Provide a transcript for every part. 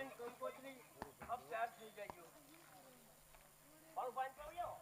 કંકોત્રી અબ ચાર થઈ જાય પાઉં પાન પાવ્યો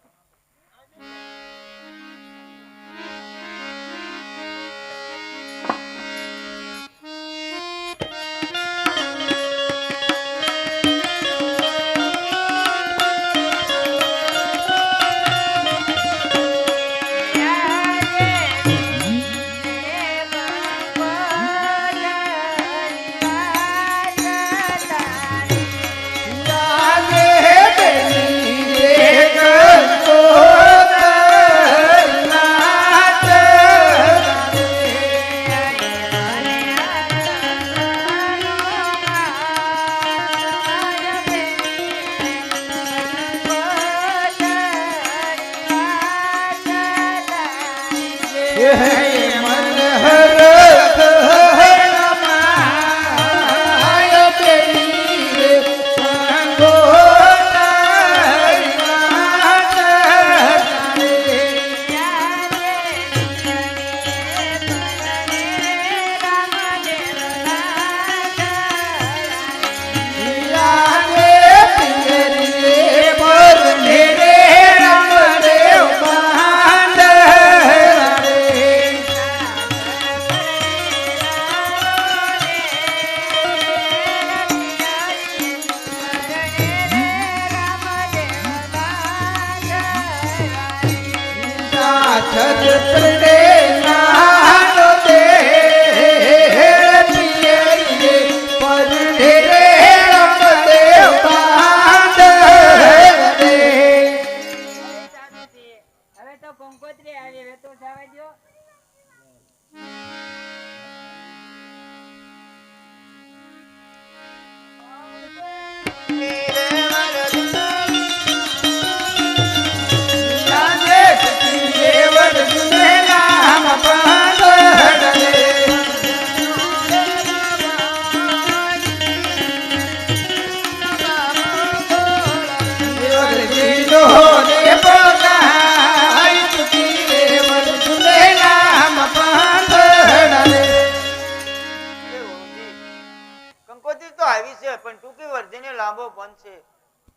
લાંબો બનશે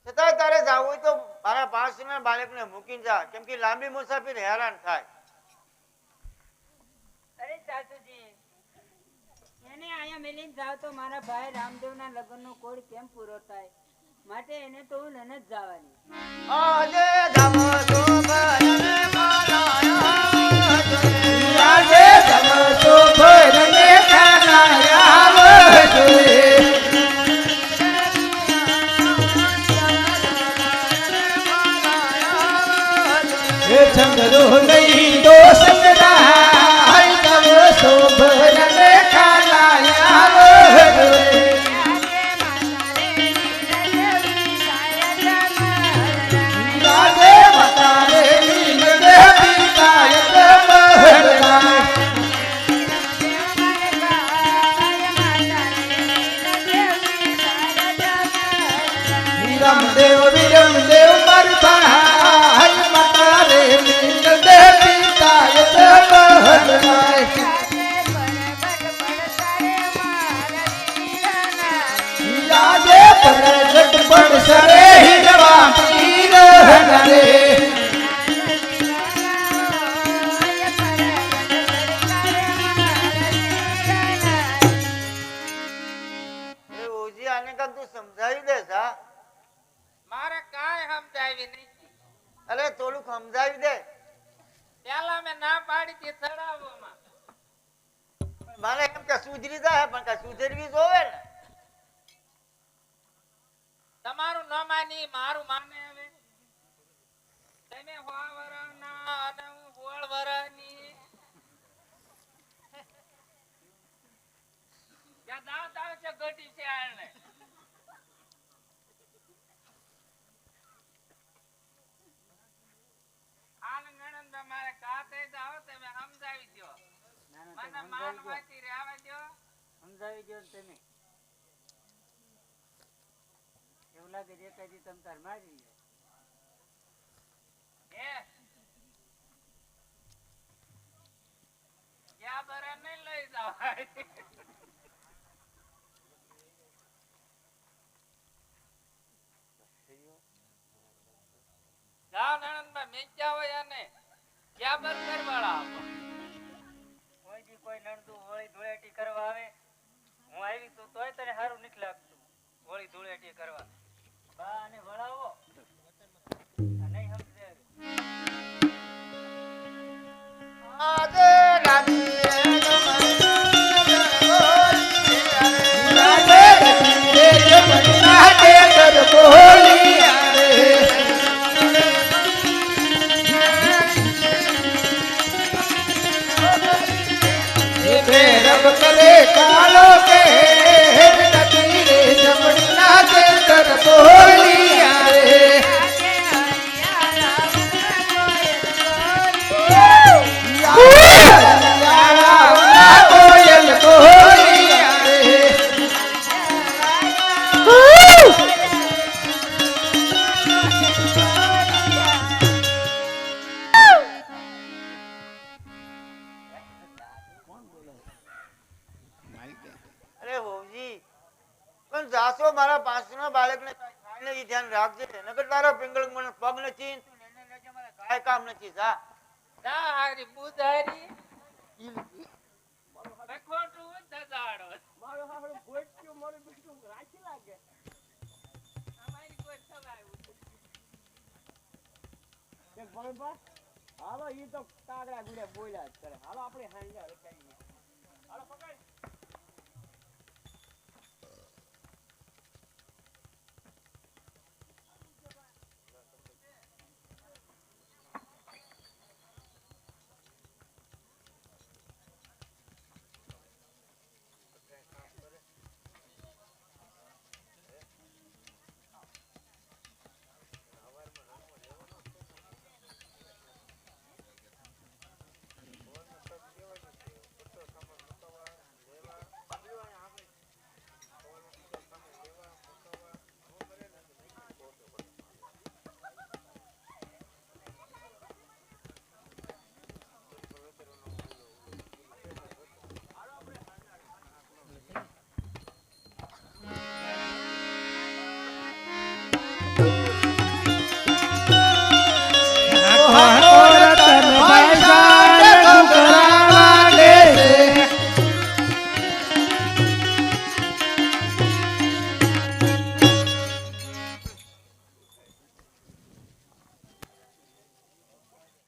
છતાં તારે જાવું હોય તો મારા પાડોશીના બાળકને મૂકીને જા કેમ કે લાંબી મુસાફરી હેરાન થાય અરે સાસુજી એને આયા મેલીને જાવ તો મારા ભાઈ રામદેવના લગ્નનો કોડ કેમ પૂરો થાય માટે એને તો હું ન જ જવાની આજે ધમ શોભરને ખાનાયા આજે ધમ શોભરને ખાનાયા ચંદ્રો નહીં દોષના તવ શોભરને ખાનાયા રામદેવ વિરમદેવ મરતા માતા રે લીલ દે પિતાય બહરનાય યાદે પ્રગટ પડસરે હિરવા પીર હરે એ ઓજી આને કા તું સમજાવી દે સા મારે કાઈ સમજાવી નહીં અરે થોડું સમજાવી દે પેલા મેં ના પાડી હતી તળાવમાં મને એમ કે સુધરી જાય પણ કે સુધરવી જોવે ને તમારું ન માની મારું માને હવે તમે 100 વર્ષના અને હું 16 વર્ષની ક્યાં દાંત આવે છે ગટી છે આને મારે કાતે જાવ તમે સમજાવી દો મને માનવાથી રહેવા દો સમજાવી દો તમે એવું લાગે છે કદી તમ તાર મારી એ યા બરે નહીં લઈ જાવ મેચ્યા હોય અને ક્યાં બર્ગર વાળા આપો કોઈ દી કોઈ નણદું હોળી ધૂળેટી કરવા આવે હું આવી તો તોય તને સારું નથી લાગતું હોળી ધૂળેટી કરવા બા અને વળાવો આ નહીં સમજે આજે લાડી રે કાલો કે નદી રે જમણા તે કર બોલિયા રે કોયલ બોલિયા રે અરે હોવજી પણ જાસો મારા પાંચમા બાળકને કાંઈ નહીં ધ્યાન રાખજે નકર તારો પિંગળ મને પગ નથી તું એને લેજે મારે કાંઈ કામ નથી જા જા હારી બુધારી બખોટું દદાડો મારો હારો ગોચ્યો મારો બીજું રાખી લાગે અમારી કોઈ સવાય એક બરોબર હાલો ઈ તો કાગડા ગુડે બોલ્યા જ કરે હાલો આપણે હાંજા રખાઈએ હાલો પકડ